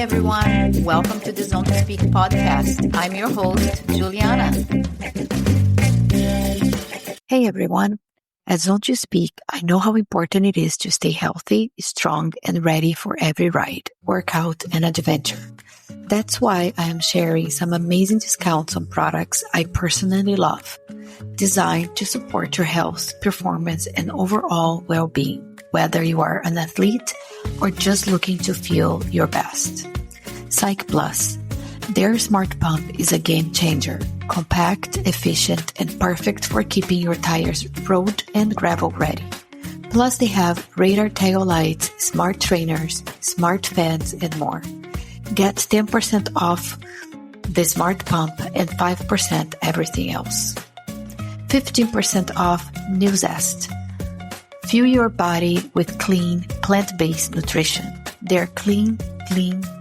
everyone. Welcome to the Zone to Speak podcast. I'm your host, Juliana. Hey, everyone. At Zone to Speak, I know how important it is to stay healthy, strong, and ready for every ride, workout, and adventure. That's why I am sharing some amazing discounts on products I personally love, designed to support your health, performance, and overall well-being, whether you are an athlete or just looking to feel your best. Cyclist. Their smart pump is a game changer, compact, efficient, and perfect for keeping your tires road and gravel ready. Plus, they have radar tail lights, smart trainers, smart fans, and more. Get 10% off the smart pump and 5% everything else. 15% off New Zest. Fuel your body with clean, plant-based nutrition. Their clean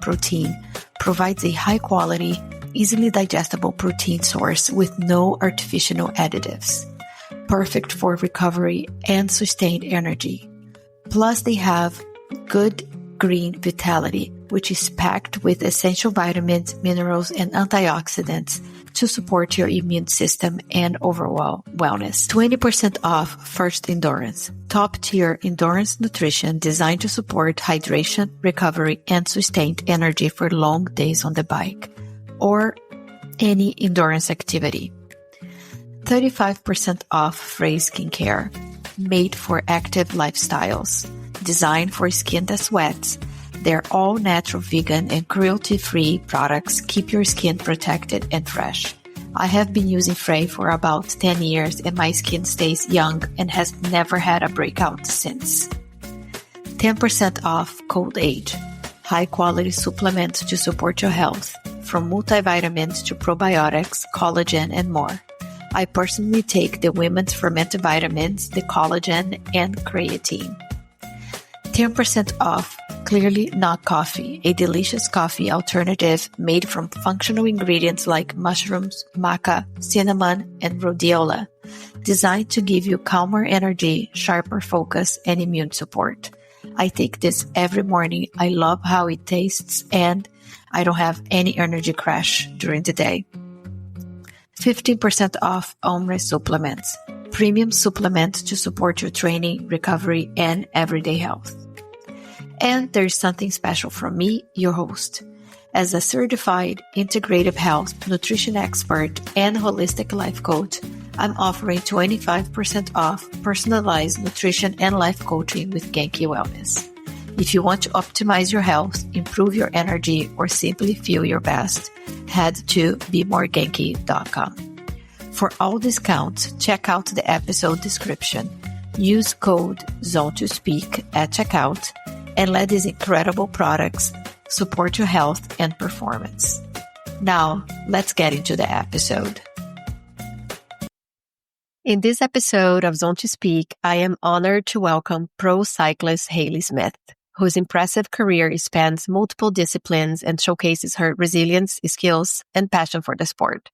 protein provides a high-quality, easily digestible protein source with no artificial additives. Perfect for recovery and sustained energy. Plus, they have Good Green Vitality, which is packed with essential vitamins, minerals, and antioxidants to support your immune system and overall wellness. 20% off First Endurance, top-tier endurance nutrition designed to support hydration, recovery, and sustained energy for long days on the bike or any endurance activity. 35% off Frey Skincare, made for active lifestyles, designed for skin that sweats. Their all-natural vegan and cruelty-free products keep your skin protected and fresh. I have been using Frey for about 10 years and my skin stays young and has never had a breakout since. 10% off Cold Age, high-quality supplements to support your health, from multivitamins to probiotics, collagen, and more. I personally take the women's fermented vitamins, the collagen, and creatine. 10% off Clearly Not Coffee, a delicious coffee alternative made from functional ingredients like mushrooms, maca, cinnamon, and rhodiola, designed to give you calmer energy, sharper focus, and immune support. I take this every morning. I love how it tastes, and I don't have any energy crash during the day. 15% off Ombre Supplements, premium supplements to support your training, recovery, and everyday health. And there's something special from me, your host. As a certified integrative health, nutrition expert, and holistic life coach, I'm offering 25% off personalized nutrition and life coaching with Genki Wellness. If you want to optimize your health, improve your energy, or simply feel your best, head to bemoregenki.com. For all discounts, check out the episode description. Use code ZONE2SPEAK at checkout and let these incredible products support your health and performance. Now, let's get into the episode. In this episode of Zone to Speak, I am honored to welcome pro cyclist Hayley Smith, whose impressive career spans multiple disciplines and showcases her resilience, skills, and passion for the sport.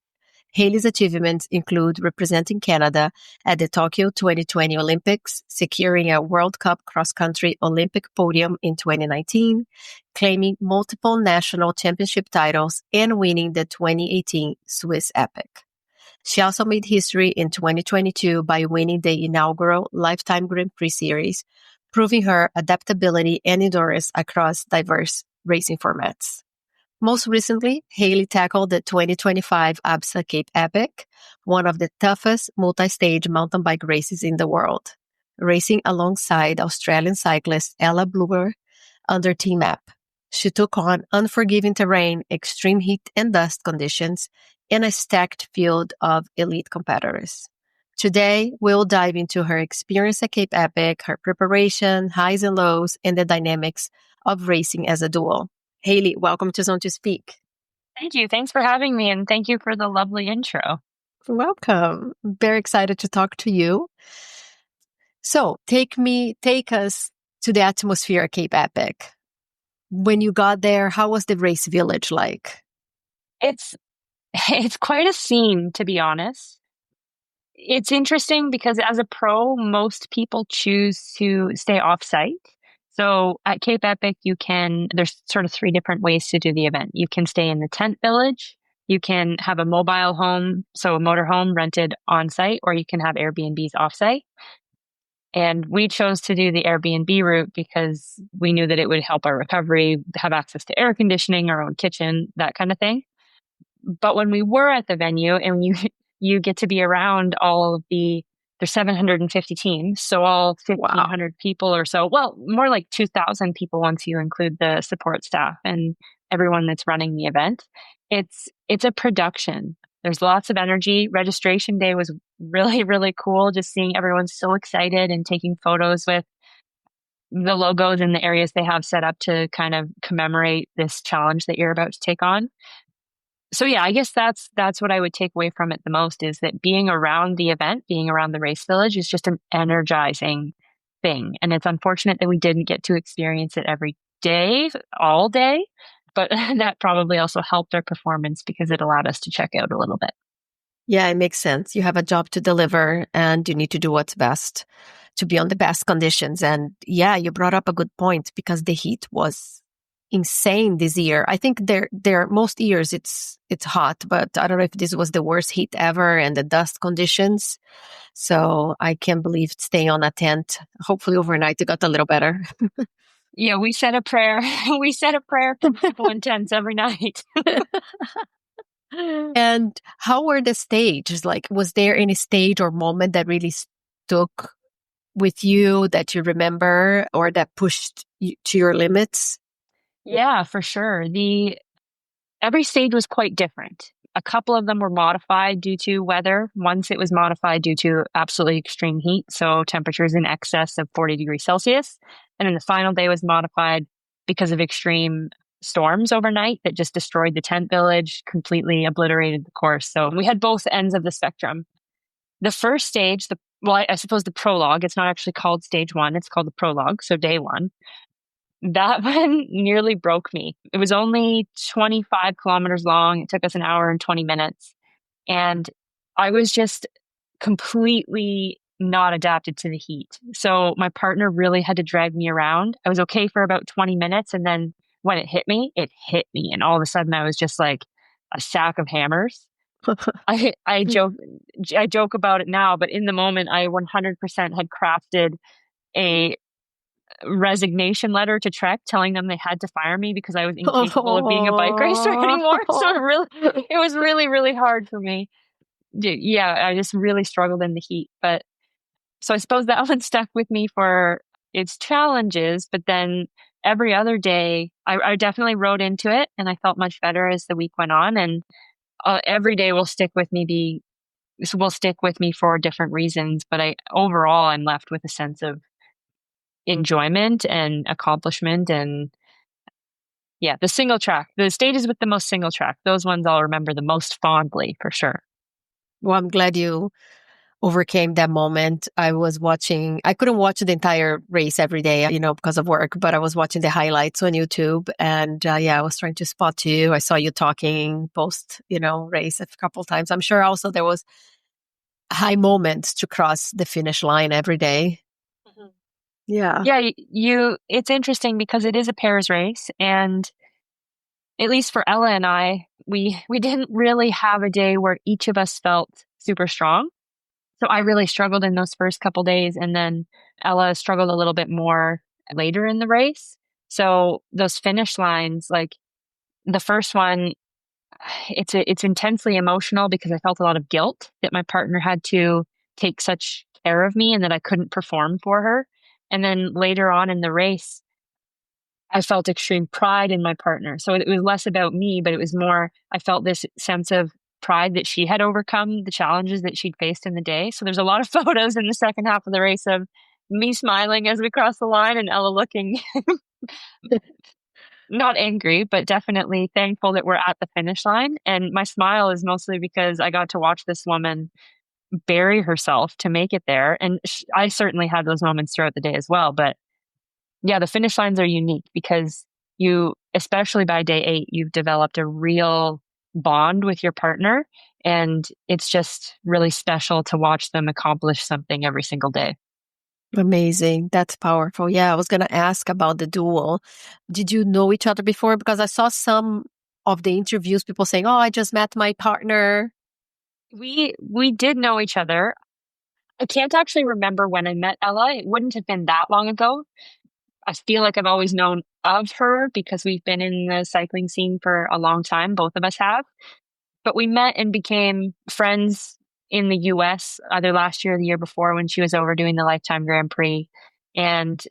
Hayley's achievements include representing Canada at the Tokyo 2020 Olympics, securing a World Cup cross-country Olympic podium in 2019, claiming multiple national championship titles, and winning the 2018 Swiss Epic. She also made history in 2022 by winning the inaugural Lifetime Grand Prix Series, proving her adaptability and endurance across diverse racing formats. Most recently, Hayley tackled the 2025 Absa Cape Epic, one of the toughest multi-stage mountain bike races in the world, racing alongside Australian cyclist Ella Bloor under Team App. She took on unforgiving terrain, extreme heat and dust conditions, and a stacked field of elite competitors. Today, we'll dive into her experience at Cape Epic, her preparation, highs and lows, and the dynamics of racing as a duo. Hayley, welcome to Zone to Speak. Thank you. Thanks for having me, and thank you for the lovely intro. Welcome. Very excited to talk to you. So, take us to the atmosphere at Cape Epic. When you got there, how was the race village like? It's quite a scene, to be honest. It's interesting because as a pro, most people choose to stay off-site. So at Cape Epic, there's sort of three different ways to do the event. You can stay in the tent village, you can have a mobile home, so a motor home rented on site, or you can have Airbnbs off site. And we chose to do the Airbnb route because we knew that it would help our recovery, have access to air conditioning, our own kitchen, that kind of thing. But when we were at the venue and you get to be around all of there's 750 teams, so all Wow. 1,500 people or so, well, more like 2,000 people once you include the support staff and everyone that's running the event. It's a production. There's lots of energy. Registration day was really, really cool. Just seeing everyone so excited and taking photos with the logos in the areas they have set up to kind of commemorate this challenge that you're about to take on. So yeah, I guess that's what I would take away from it the most, is that being around the event, being around the race village is just an energizing thing. And it's unfortunate that we didn't get to experience it every day, all day, but that probably also helped our performance because it allowed us to check out a little bit. Yeah, it makes sense. You have a job to deliver and you need to do what's best to be on the best conditions. And yeah, you brought up a good point because the heat was insane this year. I think there most years it's hot, but I don't know if this was the worst heat ever and the dust conditions. So I can't believe staying on a tent. Hopefully overnight it got a little better. Yeah, we said a prayer. We said a prayer for people in tents every night. And how were the stages? Like, was there any stage or moment that really stuck with you that you remember or that pushed you to your limits? Yeah, for sure. Every stage was quite different. A couple of them were modified due to weather. Once it was modified due to absolutely extreme heat, so temperatures in excess of 40 degrees Celsius. And then the final day was modified because of extreme storms overnight that just destroyed the tent village, completely obliterated the course. So we had both ends of the spectrum. The first stage, I suppose the prologue, it's not actually called stage one, it's called the prologue, so day one. That one nearly broke me. It was only 25 kilometers long. It took us an hour and 20 minutes. And I was just completely not adapted to the heat. So my partner really had to drag me around. I was okay for about 20 minutes. And then when it hit me. And all of a sudden I was just like a sack of hammers. I joke about it now, but in the moment I 100% had crafted a resignation letter to Trek telling them they had to fire me because I was incapable of being a bike racer anymore. So it was really, really hard for me. Yeah, I just really struggled in the heat. But so I suppose that one stuck with me for its challenges. But then every other day, I definitely rode into it and I felt much better as the week went on. And every day will stick with me for different reasons. But overall, I'm left with a sense of enjoyment and accomplishment. And yeah, the stages with the most single track, those ones I'll remember the most fondly for sure. Well, I'm glad you overcame that moment. I couldn't watch the entire race every day, because of work, but I was watching the highlights on YouTube and I was trying to spot you. I saw you talking post, race a couple times. I'm sure also there was high moments to cross the finish line every day. Mm-hmm. Yeah. Yeah, it's interesting because it is a pairs race, and at least for Ella and I, we didn't really have a day where each of us felt super strong. So I really struggled in those first couple days, and then Ella struggled a little bit more later in the race. So those finish lines, like the first one, it's intensely emotional because I felt a lot of guilt that my partner had to take such care of me and that I couldn't perform for her. And then later on in the race, I felt extreme pride in my partner. So it was less about me, but it was more, I felt this sense of pride that she had overcome the challenges that she'd faced in the day. So there's a lot of photos in the second half of the race of me smiling as we cross the line and Ella looking not angry, but definitely thankful that we're at the finish line. And my smile is mostly because I got to watch this woman bury herself to make it there. And I certainly had those moments throughout the day as well. But yeah, the finish lines are unique because especially by day 8, you've developed a real bond with your partner. And it's just really special to watch them accomplish something every single day. Amazing. That's powerful. Yeah, I was going to ask about the duel. Did you know each other before? Because I saw some of the interviews, people saying, "Oh, I just met my partner." We did know each other. I can't actually remember when I met Ella. It wouldn't have been that long ago. I feel like I've always known of her because we've been in the cycling scene for a long time. Both of us have. But we met and became friends in the US either last year or the year before when she was over doing the Lifetime Grand Prix. And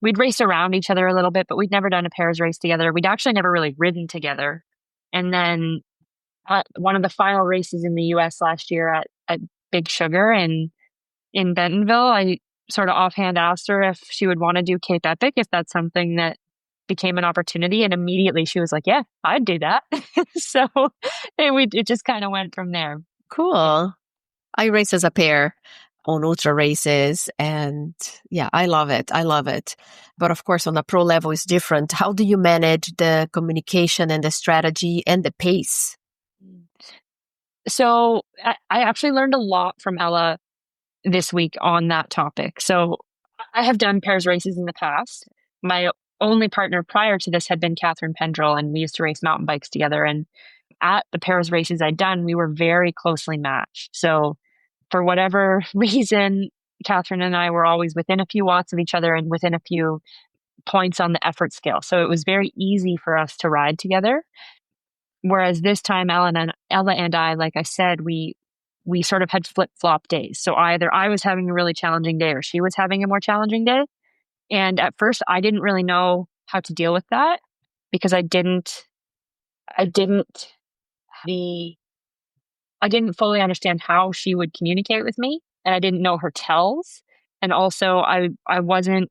we'd raced around each other a little bit, but we'd never done a pairs race together. We'd actually never really ridden together. And then at one of the final races in the US last year at Big Sugar in Bentonville, I sort of offhand asked her if she would want to do Cape Epic, if that's something that became an opportunity. And immediately she was like, yeah, I'd do that. So it just kind of went from there. Cool. Yeah. I race as a pair on ultra races, and yeah, I love it. I love it. But of course, on a pro level, it's different. How do you manage the communication and the strategy and the pace? So I actually learned a lot from Ella this week on that topic. So I have done pairs races in the past. My only partner prior to this had been Catherine Pendrell, and we used to race mountain bikes together. And at the pairs races I'd done, we were very closely matched. So for whatever reason, Catherine and I were always within a few watts of each other and within a few points on the effort scale. So it was very easy for us to ride together. Whereas this time, Ella and I, like I said, we sort of had flip-flop days. So either I was having a really challenging day or she was having a more challenging day. And at first I didn't really know how to deal with that because the I didn't fully understand how she would communicate with me, and I didn't know her tells. And also I wasn't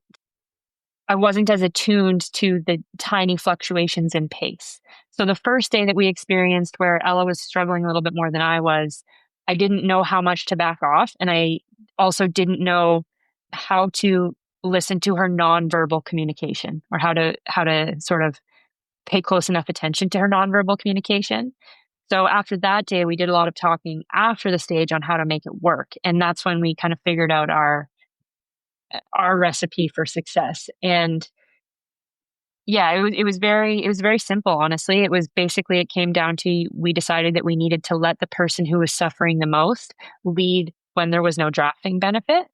as attuned to the tiny fluctuations in pace. So the first day that we experienced where Ella was struggling a little bit more than I didn't know how much to back off. And I also didn't know how to listen to her nonverbal communication or how to sort of pay close enough attention to her nonverbal communication. So after that day, we did a lot of talking after the stage on how to make it work. And that's when we kind of figured out our recipe for success. And yeah, it was very simple, honestly. It was basically, it came down to, we decided that we needed to let the person who was suffering the most lead when there was no drafting benefit.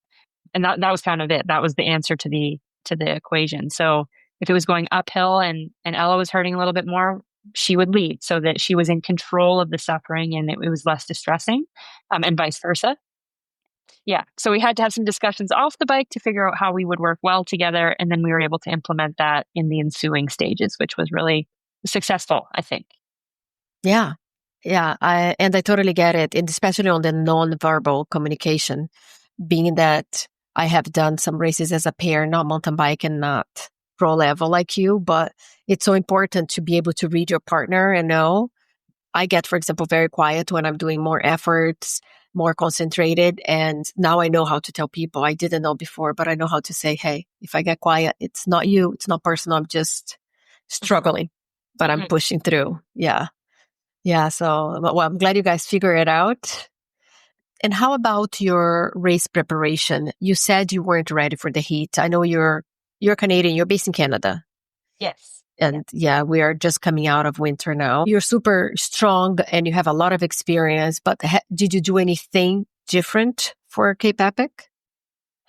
And that was kind of it. That was the answer to the equation. So if it was going uphill and Ella was hurting a little bit more, she would lead so that she was in control of the suffering and it was less distressing, and vice versa. Yeah. So we had to have some discussions off the bike to figure out how we would work well together. And then we were able to implement that in the ensuing stages, which was really successful, I think. Yeah. Yeah. I totally get it. And especially on the non-verbal communication, being that I have done some races as a pair, not mountain bike and not pro level like you, but it's so important to be able to read your partner and know. I get, for example, very quiet when I'm doing more efforts, more concentrated. And now I know how to tell people. I didn't know before, but I know how to say, hey, if I get quiet, it's not you. It's not personal. I'm just struggling, but I'm pushing through. Yeah. Yeah. So, well, I'm glad you guys figure it out. And how about your race preparation? You said you weren't ready for the heat. I know you're Canadian. You're based in Canada. Yes. And yeah, we are just coming out of winter now. You're super strong and you have a lot of experience, but did you do anything different for Cape Epic?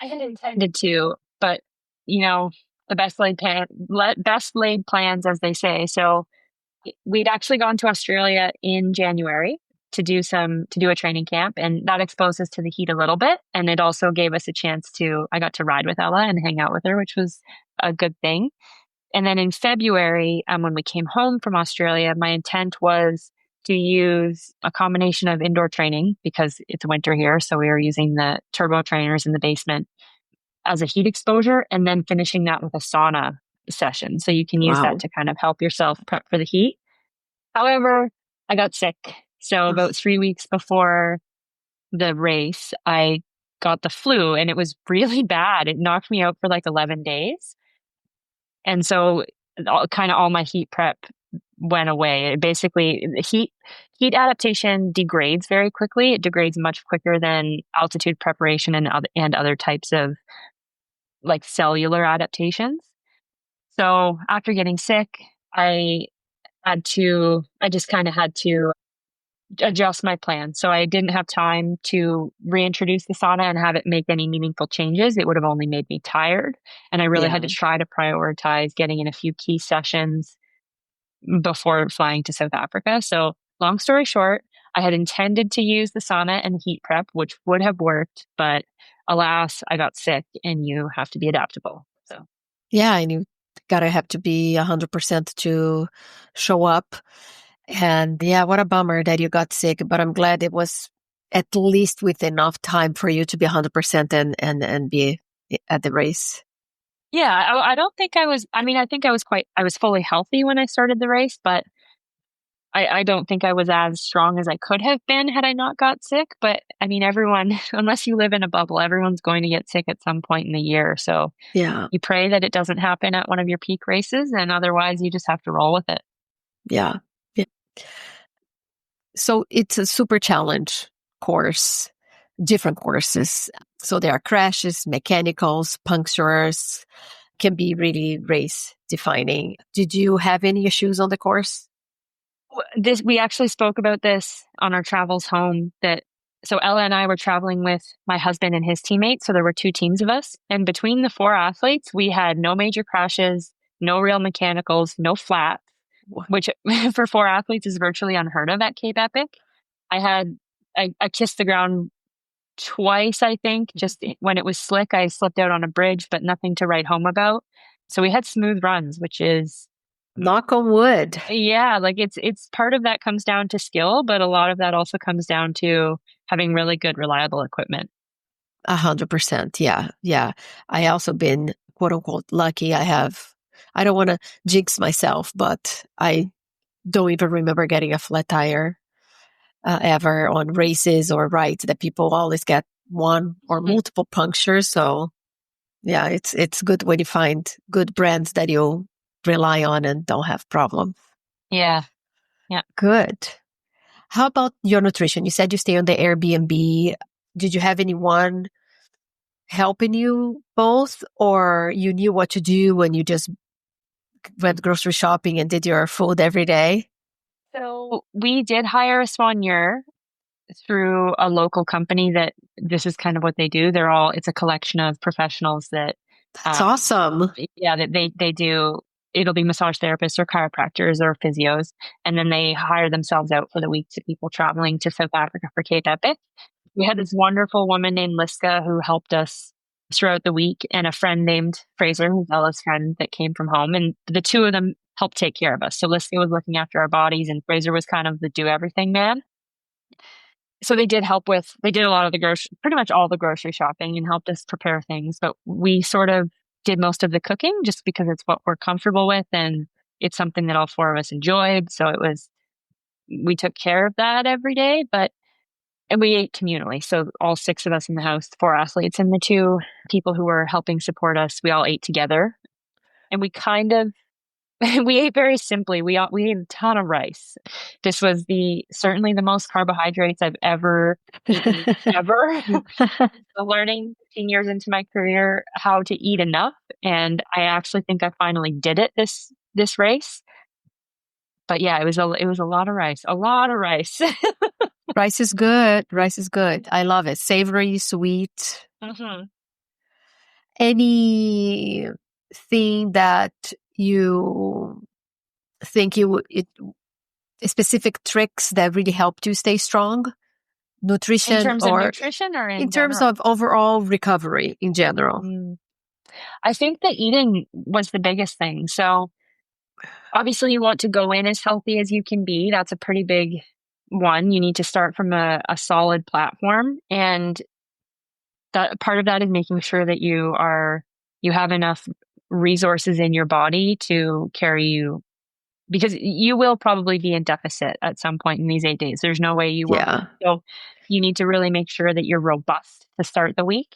I had intended to, but the best laid plans, as they say. So we'd actually gone to Australia in January to do a training camp, and that exposed us to the heat a little bit. And it also gave us a chance I got to ride with Ella and hang out with her, which was a good thing. And then in February, when we came home from Australia, my intent was to use a combination of indoor training because it's winter here. So we were using the turbo trainers in the basement as a heat exposure and then finishing that with a sauna session. So you can use that to kind of help yourself prep for the heat. However, I got sick. So about 3 weeks before the race, I got the flu and it was really bad. It knocked me out for like 11 days. And so all my heat prep went away. It basically, heat adaptation degrades very quickly. It degrades much quicker than altitude preparation and other types of like cellular adaptations. So after getting sick, I just kind of had to adjust my plan. So I didn't have time to reintroduce the sauna and have it make any meaningful changes. It would have only made me tired. And I really had to Yeah. try to prioritize getting in a few key sessions before flying to South Africa. So long story short, I had intended to use the sauna and heat prep, which would have worked, but alas, I got sick and you have to be adaptable. So Yeah. And you gotta have to be 100% to show up. And yeah, what a bummer that you got sick, but I'm glad it was at least with enough time for you to be 100% and be at the race. yeah, I don't think I mean, I think I was fully healthy when I started the race, but I don't think I was as strong as I could have been had I not got sick. But I mean, everyone, unless you live in a bubble, everyone's going to get sick at some point in the year. So Yeah. you pray that it doesn't happen at one of your peak races, and otherwise you just have to roll with it. Yeah. Yeah. So it's a super challenge course, different courses. So there are crashes, mechanicals, punctures, can be really race defining. Did you have any issues on the course? This we actually spoke about this on our travels home. That so Ella and I were traveling with my husband and his teammates. So there were two teams of us, and between the four athletes, we had no major crashes, no real mechanicals, no flats, which for four athletes is virtually unheard of at Cape Epic. I had I kissed the ground twice, I think. Just when it was slick, I slipped out on a bridge, but nothing to write home about. So we had smooth runs, which is Knock on wood. yeah, like it's part of that comes down to skill, but a lot of that also comes down to having really good, reliable equipment. 100%. Yeah. Yeah. I also been quote unquote lucky. I don't want to jinx myself, but I don't even remember getting a flat tire ever on races or rides that people always get one or Mhm. multiple punctures. So yeah, it's good when you find good brands that you rely on and don't have problems. Yeah, yeah. Good. How about your nutrition? You said you stay on the Airbnb. Did you have anyone helping you both, or you knew what to do when you just went grocery shopping and did your food every day? So we did hire a soigneur through a local company that this is kind of what they do. It's a collection of professionals that, That's um, awesome. yeah, that they do. It'll be massage therapists or chiropractors or physios, and then they hire themselves out for the week to people traveling to South Africa for Cape Epic. We had this wonderful woman named Liska who helped us throughout the week, and a friend named Fraser, who's Ella's friend, that came from home. And the two of them helped take care of us. So Liska was looking after our bodies, and Fraser was kind of the do everything man. So they did a lot of pretty much all the grocery shopping and helped us prepare things. But we sort of did most of the cooking just because it's what we're comfortable with and it's something that all four of us enjoyed. So we took care of that every day. And we ate communally. So all six of us in the house, four athletes and the two people who were helping support us, we all ate together. And we kind of we ate very simply. We ate a ton of rice. This was the certainly the most carbohydrates I've ever eaten ever. So learning 15 years into my career how to eat enough, and I actually think I finally did it this race. But yeah, it was a lot of rice, a lot of rice. Rice is good. Rice is good. I love it. Savory, sweet. Mhm. Anything that you think specific tricks that really helped you stay strong? In Nutrition terms of or nutrition or in in terms general? of overall recovery in general? Mm. I think that eating was the biggest thing. So obviously you want to go in as healthy as you can be. That's a pretty big one. You need to start from a solid platform. And that part of that is making sure that you have enough resources in your body to carry you because you will probably be in deficit at some point in these 8 days. There's no way you won't. Yeah. So you need to really make sure that you're robust to start the week.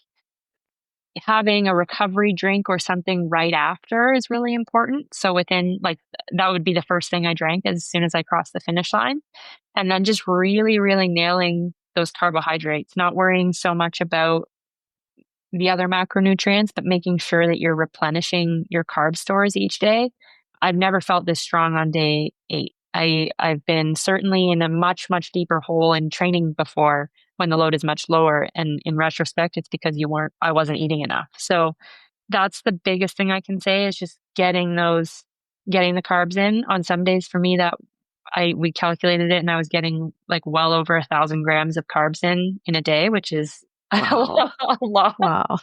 Having a recovery drink or something right after is really important. So within like that would be the first thing I drank as soon as I crossed the finish line. And then just really, really nailing those carbohydrates, not worrying so much about the other macronutrients, but making sure that you're replenishing your carb stores each day. I've never felt this strong on day 8. I've been certainly in a much, much deeper hole in training before when the load is much lower. And in retrospect, it's because I wasn't eating enough. So that's the biggest thing I can say is just getting the carbs in. On some days for me we calculated it and I was getting like well over 1,000 grams of carbs in a day, which is Wow. a lot. Wow.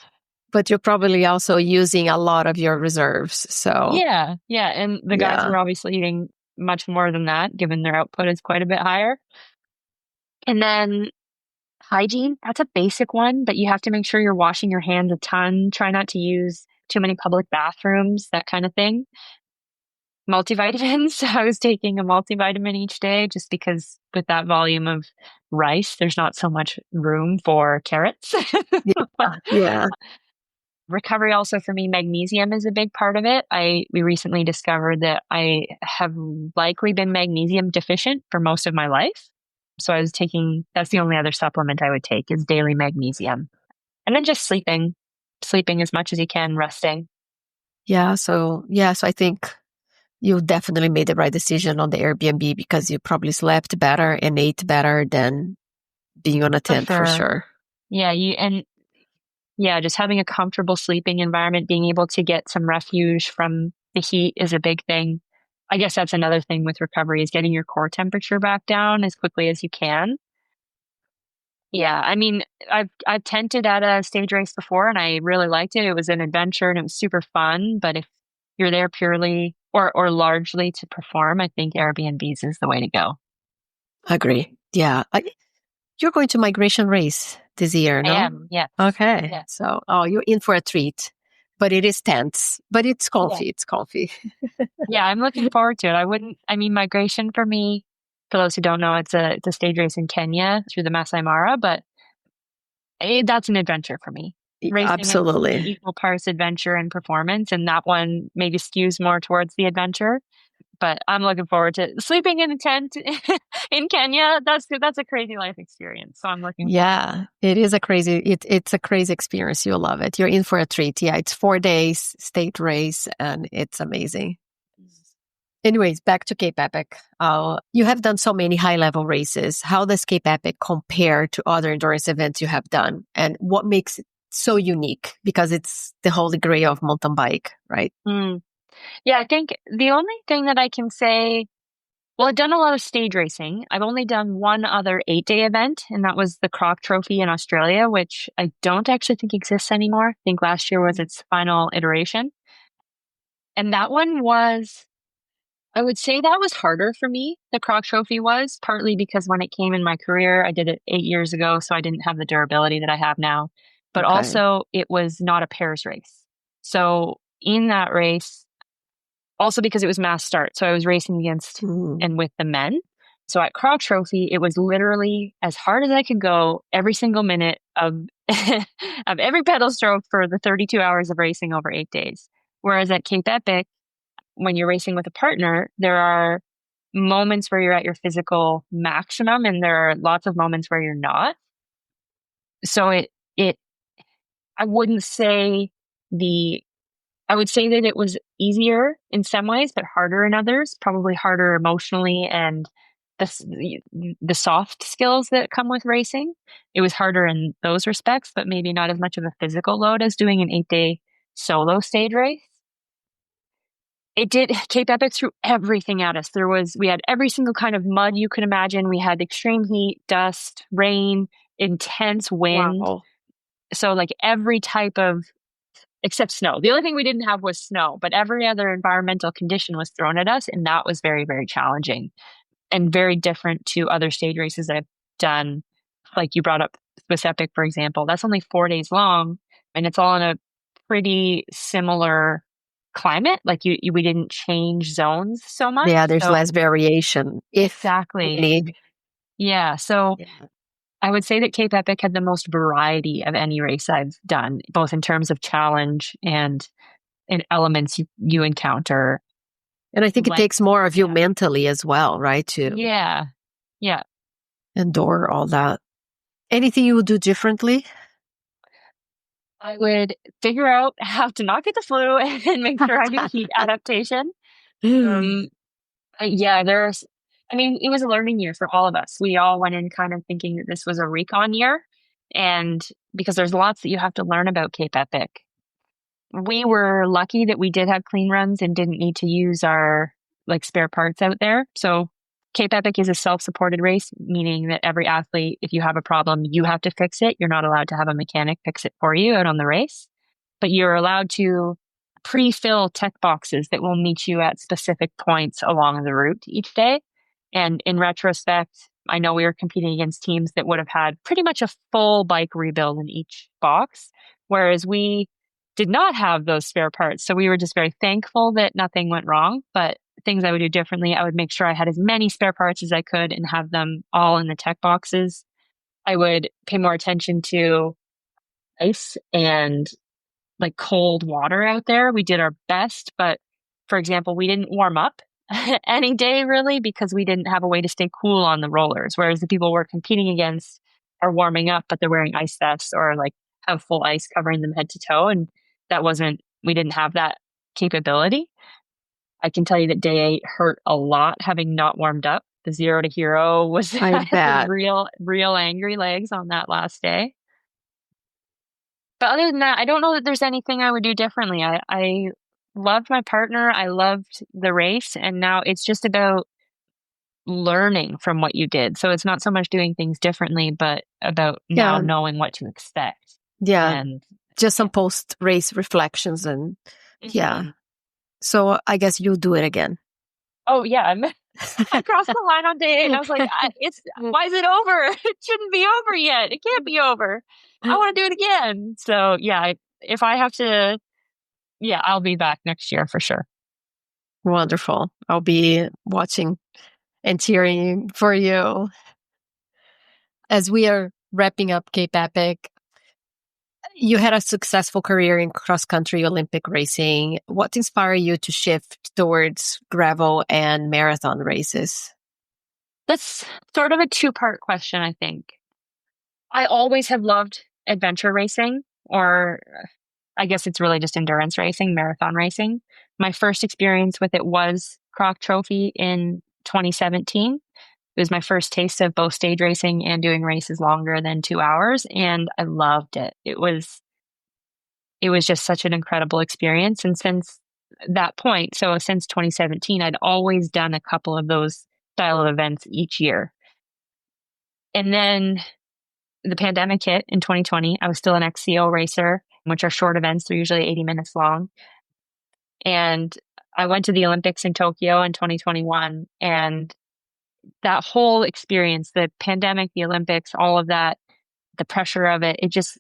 But you're probably also using a lot of your reserves. So Yeah. Yeah. And the guys yeah. were obviously eating much more than that, given their output is quite a bit higher. And then hygiene, that's a basic one, but you have to make sure you're washing your hands a ton. Try not to use too many public bathrooms, that kind of thing. Multivitamins. I was taking a multivitamin each day just because with that volume of rice, there's not so much room for carrots. Yeah. Yeah. Recovery also for me, magnesium is a big part of it. We recently discovered that I have likely been magnesium deficient for most of my life. So that's the only other supplement I would take is daily magnesium. And then just sleeping as much as you can, resting. Yeah. So I think you definitely made the right decision on the Airbnb because you probably slept better and ate better than being on a For tent for sure. sure. Yeah, just having a comfortable sleeping environment, being able to get some refuge from the heat is a big thing. I guess that's another thing with recovery is getting your core temperature back down as quickly as you can. Yeah, I mean, I've tented at a stage race before and I really liked it. It was an adventure and it was super fun. But if you're there purely or largely to perform, I think Airbnbs is the way to go. Agree. Yeah. You're going to migration race this year, I no? am, yes. Okay. Yeah. So, you're in for a treat, but it is tense, but it's Yeah. comfy. It's comfy. Yeah, I'm looking forward to it. Migration for me, for those who don't know, it's a stage race in Kenya through the Masai Mara, but that's an adventure for me. Racing is Absolutely. equal parts adventure and performance, and that one maybe skews more towards the adventure. But I'm looking forward to sleeping in a tent in Kenya. That's a crazy life experience. So I'm looking forward. Yeah, it is it's a crazy experience. You'll love it. You're in for a treat. Yeah, it's 4 days state race and it's amazing. Anyways, back to Cape Epic. You have done so many high level races. How does Cape Epic compare to other endurance events you have done? And what makes it so unique? Because it's the holy grail of mountain bike, right? Mm. Yeah, I think the only thing that I can say, well, I've done a lot of stage racing. I've only done one other 8-day event, and that was the Croc Trophy in Australia, which I don't actually think exists anymore. I think last year was its final iteration. And that one I would say that was harder for me. The Croc Trophy was partly because when it came in my career, I did it 8 years ago, so I didn't have the durability that I have now. But Okay. also, it was not a pairs race. So in that race, also because it was mass start, so I was racing against Mm. and with the men. So at Croc Trophy, it was literally as hard as I could go every single minute of of every pedal stroke for the 32 hours of racing over 8 days. Whereas at Cape Epic, when you're racing with a partner, there are moments where you're at your physical maximum and there are lots of moments where you're not. So it I wouldn't say the I would say that it was easier in some ways, but harder in others, probably harder emotionally and the soft skills that come with racing. It was harder in those respects, but maybe not as much of a physical load as doing an 8-day solo stage race. It did. Cape Epic threw everything at us. We had every single kind of mud you could imagine. We had extreme heat, dust, rain, intense wind. Wow. So like every type of, except snow. The only thing we didn't have was snow, but every other environmental condition was thrown at us. And that was very, very challenging and very different to other stage races that I've done. Like you brought up Swiss Epic, for example, that's only 4 days long and it's all in a pretty similar climate. Like we didn't change zones so much. Yeah, there's So less variation, if exactly. any. Yeah. So Yeah. I would say that Cape Epic had the most variety of any race I've done, both in terms of challenge and in elements you encounter. And I think it Like, takes more of you mentally as well, right? To yeah. Yeah. endure all that. Anything you would do differently? I would figure out how to not get the flu and make sure I do heat adaptation. Um, yeah, it was a learning year for all of us. We all went in kind of thinking that this was a recon year. And because there's lots that you have to learn about Cape Epic. We were lucky that we did have clean runs and didn't need to use our spare parts out there. So Cape Epic is a self-supported race, meaning that every athlete, if you have a problem, you have to fix it. You're not allowed to have a mechanic fix it for you out on the race, but you're allowed to pre-fill tech boxes that will meet you at specific points along the route each day. And in retrospect, I know we were competing against teams that would have had pretty much a full bike rebuild in each box, whereas we did not have those spare parts. So we were just very thankful that nothing went wrong. But things I would do differently, I would make sure I had as many spare parts as I could and have them all in the tech boxes. I would pay more attention to ice and cold water out there. We did our best, but for example, we didn't warm up any day really because we didn't have a way to stay cool on the rollers. Whereas the people we're competing against are warming up, but they're wearing ice vests or have full ice covering them head to toe. And we didn't have that capability. I can tell you that day 8 hurt a lot having not warmed up. The 0 to hero was I bet. real angry legs on that last day. But other than that, I don't know that there's anything I would do differently. I loved my partner. I loved the race. And now it's just about learning from what you did. So it's not so much doing things differently, but about now knowing what to expect. Yeah. And just some post-race reflections and yeah. So I guess you'll do it again. Oh, yeah. I crossed the line on day 8 and I was like, why is it over? It shouldn't be over yet. It can't be over. I want to do it again. So yeah, if I have to, I'll be back next year for sure. Wonderful. I'll be watching and cheering for you. As we are wrapping up Cape Epic, you had a successful career in cross-country Olympic racing. What inspired you to shift towards gravel and marathon races? That's sort of a two-part question, I think. I always have loved adventure racing, or I guess it's really just endurance racing, marathon racing. My first experience with it was Croc Trophy in 2017. It was my first taste of both stage racing and doing races longer than 2 hours, and I loved it. It was just such an incredible experience. And since that point, so since 2017, I'd always done a couple of those style of events each year. And then the pandemic hit in 2020. I was still an XCO racer, which are short events. They're usually 80 minutes long. And I went to the Olympics in Tokyo in 2021. And that whole experience, the pandemic, the Olympics, all of that, the pressure of it, it just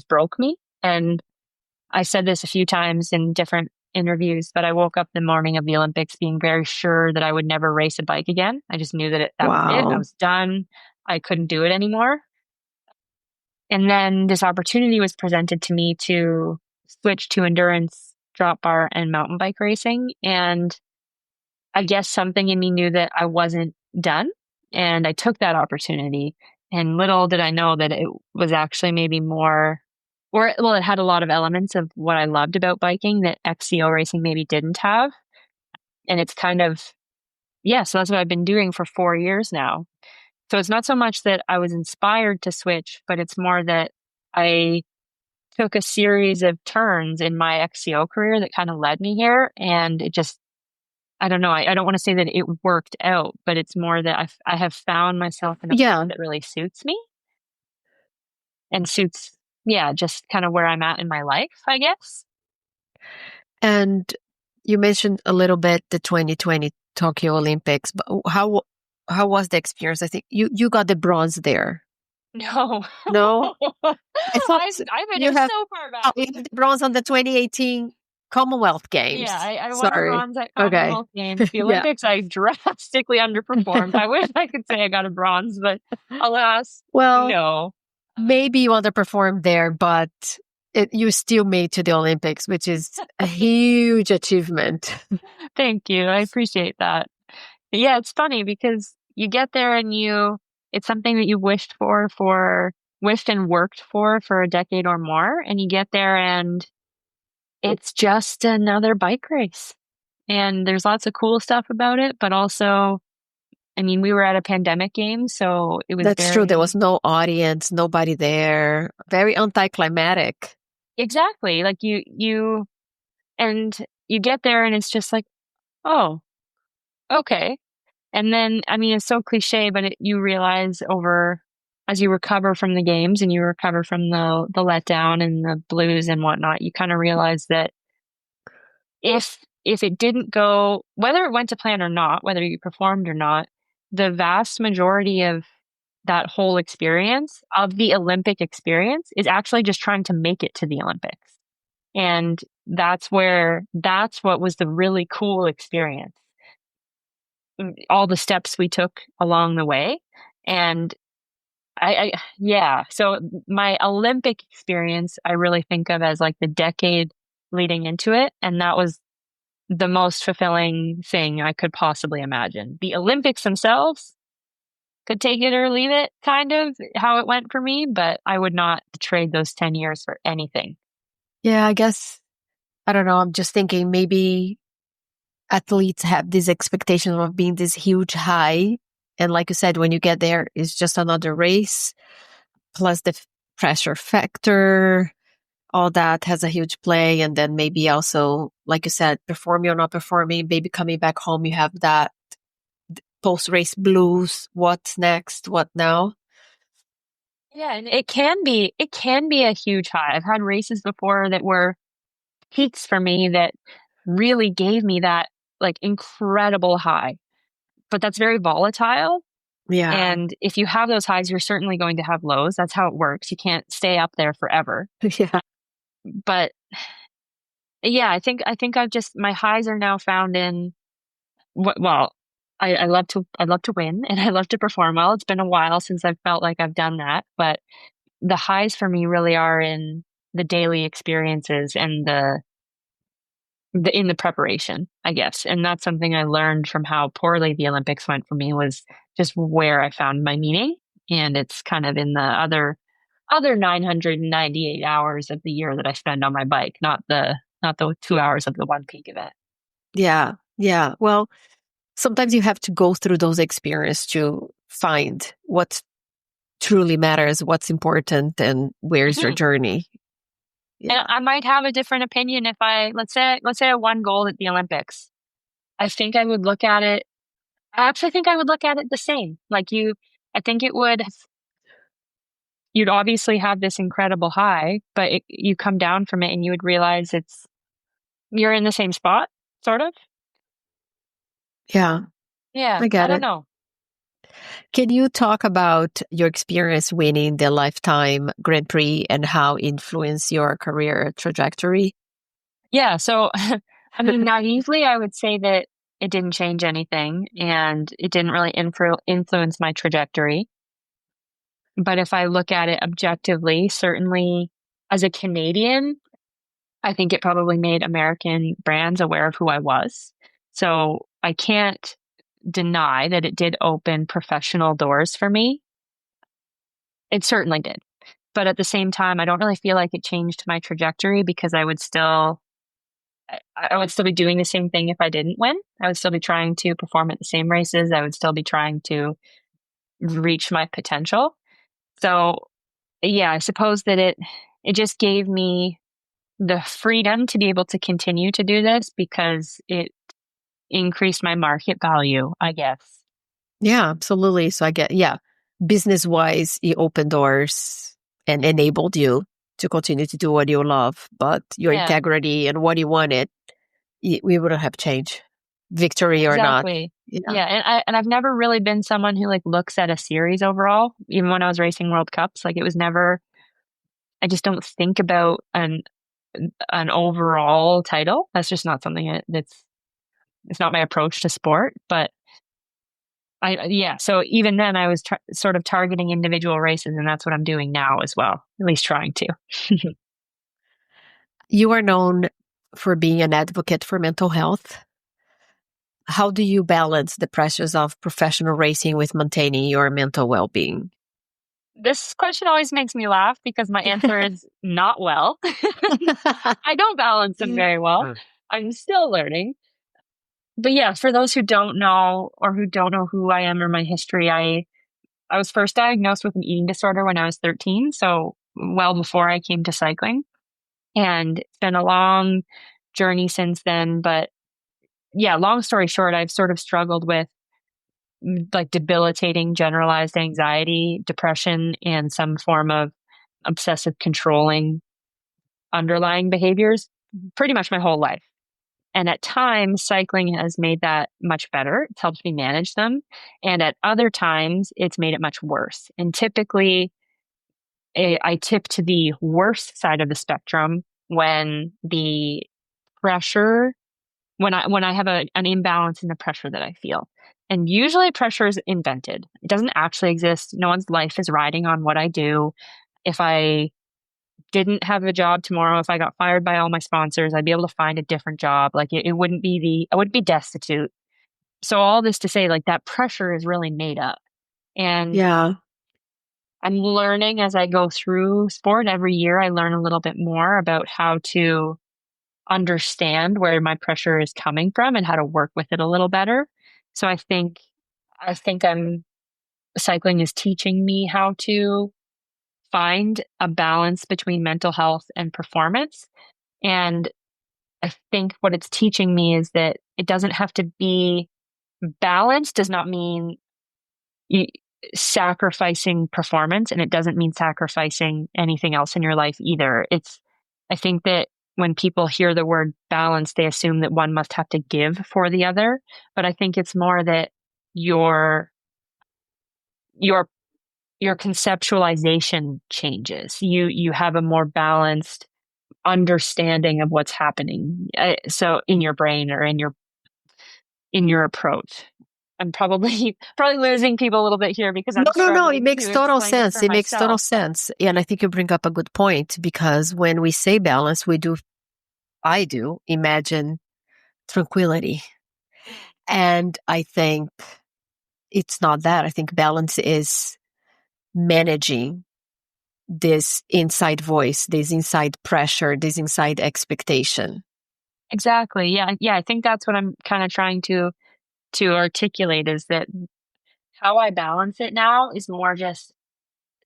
broke me. And I said this a few times in different interviews, but I woke up the morning of the Olympics being very sure that I would never race a bike again. I just knew that was it. I was done. I couldn't do it anymore. And then this opportunity was presented to me to switch to endurance, drop bar, and mountain bike racing. And I guess something in me knew that I wasn't done. And I took that opportunity. And little did I know that it was actually maybe more, it had a lot of elements of what I loved about biking that XCO racing maybe didn't have. And it's kind of, so that's what I've been doing for 4 years now. So it's not so much that I was inspired to switch, but it's more that I took a series of turns in my XCO career that kind of led me here. And it just, I don't know, I don't want to say that it worked out, but it's more that I have found myself in a place that really suits me and suits, just kind of where I'm at in my life, I guess. And you mentioned a little bit the 2020 Tokyo Olympics, but how was the experience? I think you got the bronze there. No. I thought I've been so far back. You have the bronze on the 2018 Commonwealth Games. Yeah, I won a bronze at Commonwealth Games. The Olympics, I drastically underperformed. I wish I could say I got a bronze, but alas, no. Maybe you underperformed there, but you still made to the Olympics, which is a huge achievement. Thank you. I appreciate that. Yeah, it's funny because you get there and it's something that you wished for wished and worked for a decade or more, and you get there and it's just another bike race. And there's lots of cool stuff about it, but also, I mean, we were at a pandemic game, so it was That's true. There was very no audience, nobody there. Very anticlimactic. exactly like and you get there and it's just like, oh, okay. And then, I mean, it's so cliche, but you realize over as you recover from the games and you recover from the letdown and the blues and whatnot, you kind of realize that if it didn't go, whether it went to plan or not, whether you performed or not, the vast majority of that whole experience of the Olympic experience is actually just trying to make it to the Olympics. And that's what was the really cool experience. All the steps we took along the way. And yeah. So my Olympic experience, I really think of as like the decade leading into it. And that was the most fulfilling thing I could possibly imagine. The Olympics themselves could take it or leave it, kind of how it went for me, but I would not trade those 10 years for anything. Yeah, I guess, I don't know. I'm just thinking maybe athletes have this expectation of being this huge high. And like you said, when you get there, it's just another race, plus the pressure factor, all that has a huge play. And then maybe also, like you said, performing or not performing, maybe coming back home, you have that post-race blues. What's next? What now? Yeah, and it can be a huge high. I've had races before that were peaks for me that really gave me that like incredible high. But that's very volatile. Yeah. And if you have those highs, you're certainly going to have lows. That's how it works. You can't stay up there forever. Yeah. But yeah, I think I've just my highs are now found in well, I love to win and I love to perform well. It's been a while since I've felt like I've done that, but the highs for me really are in the daily experiences and the in the preparation, I guess. And that's something I learned from how poorly the Olympics went for me was just where I found my meaning. And it's kind of in the other 998 hours of the year that I spend on my bike, not the 2 hours of the one peak event. Yeah. Yeah. Well, sometimes you have to go through those experiences to find what truly matters, what's important, and where's your Mhm. journey. And Yeah. I might have a different opinion if let's say I won gold at the Olympics. I think I would look at it I actually think I would look at it the same. I think it would you'd obviously have this incredible high, but you come down from it and you would realize you're in the same spot, sort of. Yeah. Yeah, I I get don't it. know. Can you talk about your experience winning the Lifetime Grand Prix and how it influenced your career trajectory? Yeah, so I mean, naively, I would say that it didn't change anything and it didn't really influence my trajectory. But if I look at it objectively, certainly as a Canadian, I think it probably made American brands aware of who I was. So I can't deny that it did open professional doors for me. It certainly did. But at the same time, I don't really feel like it changed my trajectory because I would still be doing the same thing if I didn't win. I would still be trying to perform at the same races. I would still be trying to reach my potential. So yeah, I suppose that it just gave me the freedom to be able to continue to do this because it increased my market value, I guess. Yeah, absolutely. So I get, yeah, business wise, it opened doors and enabled you to continue to do what you love, but your Yeah, integrity and what you wanted, we wouldn't have changed, victory or not. exactly. Yeah. Yeah, and I've never really been someone who like looks at a series overall, even when I was racing World Cups. Like it was never I just don't think about an overall title. That's just not something that's it's not my approach to sport, but yeah, so even then I was sort of targeting individual races and that's what I'm doing now as well, at least trying to. You are known for being an advocate for mental health. How do you balance the pressures of professional racing with maintaining your mental well being? This question always makes me laugh because my answer is not well. I don't balance them very well. I'm still learning. But yeah, for those who don't know or who don't know who I am or my history, I was first diagnosed with an eating disorder when I was 13, so well before I came to cycling. And it's been a long journey since then. But yeah, long story short, I've sort of struggled with like debilitating generalized anxiety, depression, and some form of obsessive controlling underlying behaviors pretty much my whole life. And at times, cycling has made that much better. It's helped me manage them. And at other times, it's made it much worse. And typically, I tip to the worst side of the spectrum when the pressure, when I have an imbalance in the pressure that I feel. And usually pressure is invented. It doesn't actually exist. No one's life is riding on what I do. If I didn't have a job tomorrow, if I got fired by all my sponsors, I'd be able to find a different job. Like it wouldn't be I wouldn't be destitute. So all this to say, like that pressure is really made up. And Yeah. I'm learning as I go through sport. Every year I learn a little bit more about how to understand where my pressure is coming from and how to work with it a little better. So I think cycling is teaching me how to find a balance between mental health and performance. And I think what it's teaching me is that it doesn't have to be balance, does not mean you, sacrificing performance, and it doesn't mean sacrificing anything else in your life either. I think that when people hear the word balance, they assume that one must have to give for the other. But I think it's more that your your your conceptualization changes. You have a more balanced understanding of what's happening. So in your brain or in your approach. I'm probably probably losing people a little bit here because I'm No. It struggling makes to total explain it sense. for It makes total myself. sense. And I think you bring up a good point because when we say balance, I do imagine tranquility. And I think it's not that. I think balance is managing this inside voice, this inside pressure, this inside expectation. Exactly. Yeah. Yeah. I think that's what I'm kind of trying to articulate is that how I balance it now is more just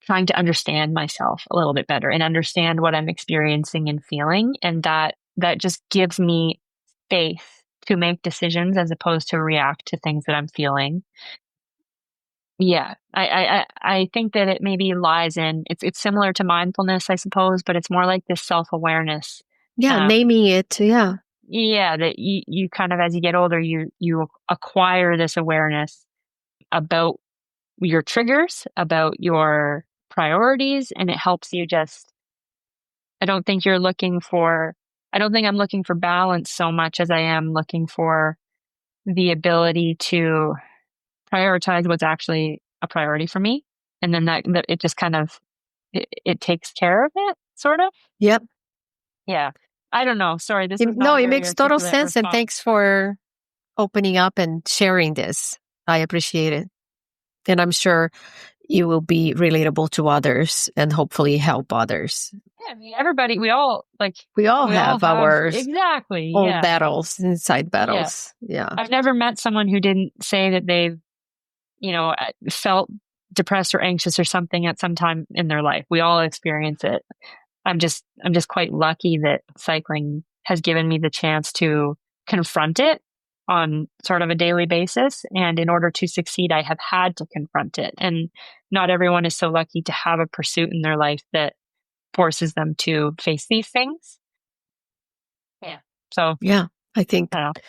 trying to understand myself a little bit better and understand what I'm experiencing and feeling. And that just gives me space to make decisions as opposed to react to things that I'm feeling. Yeah, I think that it maybe lies in it's similar to mindfulness, I suppose, but it's more like this self-awareness. Yeah, Um, naming it. Yeah. yeah, that you kind of as you get older, you acquire this awareness about your triggers, about your priorities, and it helps you just. I don't think you're looking for. I don't think I'm looking for balance so much as I am looking for the ability to prioritize what's actually a priority for me, and then that it just kind of it takes care of it, sort of. Yep. Yeah. I don't know. Sorry, this was not No, a it very makes total articulate sense. And response. thanks for opening up and sharing this. I appreciate it. And I'm sure you will be relatable to others and hopefully help others. Yeah, I mean, everybody, We all we all have have our exactly. own Yeah. battles, inside Yeah. battles. Yeah. I've never met someone who didn't say that they've, felt depressed or anxious or something at some time in their life. We all experience it. I'm just quite lucky that cycling has given me the chance to confront it on sort of a daily basis. And in order to succeed, I have had to confront it. And not everyone is so lucky to have a pursuit in their life that forces them to face these things. Yeah. So Yeah. I think I don't know.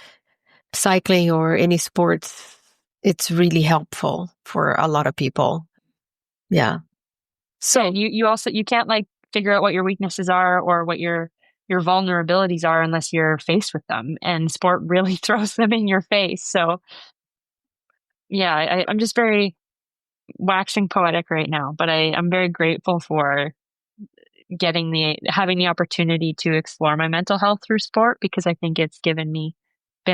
cycling or any sports, it's really helpful for a lot of people. Yeah. Yeah, So, you also you can't like figure out what your weaknesses are or what your vulnerabilities are unless you're faced with them. And sport really throws them in your face. So yeah, I'm just very waxing poetic right now, but I'm very grateful for having the opportunity to explore my mental health through sport because I think it's been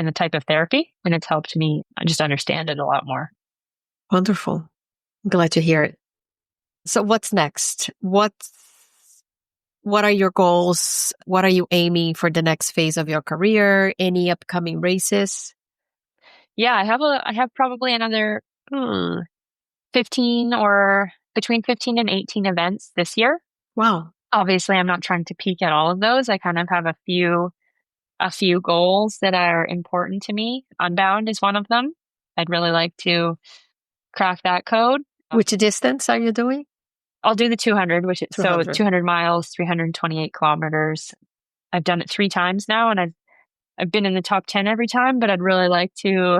a type of therapy and it's helped me just understand it a lot more. wonderful. Glad to hear it. So what's next? What are your goals? What are you aiming for the next phase of your career? Any upcoming races? Yeah, I have probably another 15 or between 15 and 18 events this year. Wow. Obviously, I'm not trying to peak at all of those. I kind of have a few goals that are important to me. Unbound is one of them. I'd really like to crack that code. Which distance are you doing? I'll do the 200, which is 200. 200 miles, 328 kilometers. I've done it 3 times now, and I've been in the top 10 every time, but I'd really like to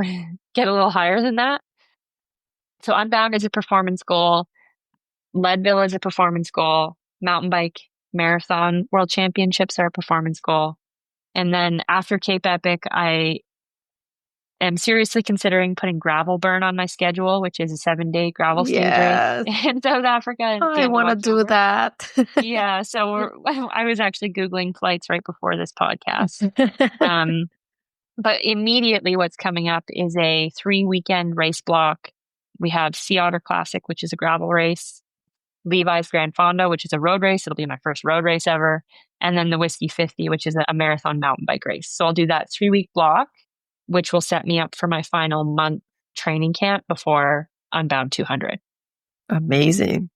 get a little higher than that. So Unbound is a performance goal. Leadville is a performance goal. Mountain bike marathon world championships are a performance goal. And then after Cape Epic, I am seriously considering putting Gravel Burn on my schedule, which is a 7-day gravel stage race in South Africa. I want to do that. Yeah. So I was actually Googling flights right before this podcast. But immediately what's coming up is a 3-weekend race block. We have Sea Otter Classic, which is a gravel race. Levi's Grand Fonda, which is a road race. It'll be my first road race ever. And then the Whiskey 50, which is a marathon mountain bike race. So I'll do that 3-week block, which will set me up for my final month training camp before Unbound 200. Amazing.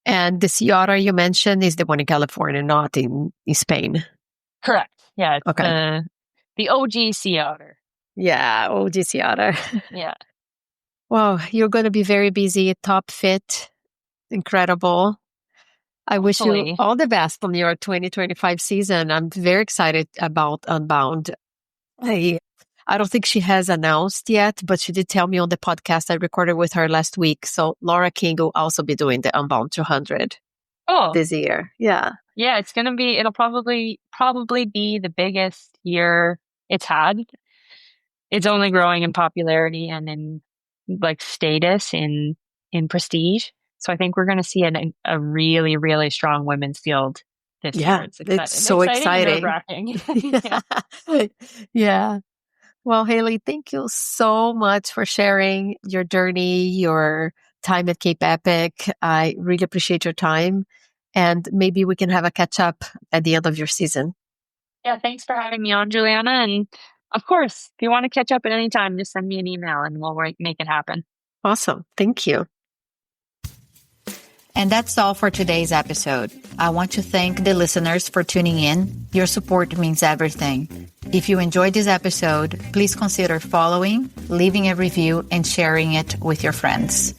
And the Sea Otter you mentioned is the one in California, not in Spain. Correct. Yeah. It's okay. The OG Sea Otter. Yeah, OG Sea Otter. Yeah. Wow, you're going to be very busy, top fit, incredible. I wish you all the best on your 2025 season. I'm very excited about Unbound. I don't think she has announced yet, but she did tell me on the podcast I recorded with her last week. So Laura King will also be doing the Unbound 200 this year. Yeah. Yeah, it'll probably be the biggest year it's had. It's only growing in popularity and in status in prestige. So I think we're going to see a really, really strong women's field this year. It's so exciting. Yeah. Well, Haley, thank you so much for sharing your journey, your time at Cape Epic. I really appreciate your time. And maybe we can have a catch up at the end of your season. Yeah, thanks for having me on, Juliana. And of course, if you want to catch up at any time, just send me an email and we'll make it happen. Awesome. Thank you. And that's all for today's episode. I want to thank the listeners for tuning in. Your support means everything. If you enjoyed this episode, please consider following, leaving a review, and sharing it with your friends.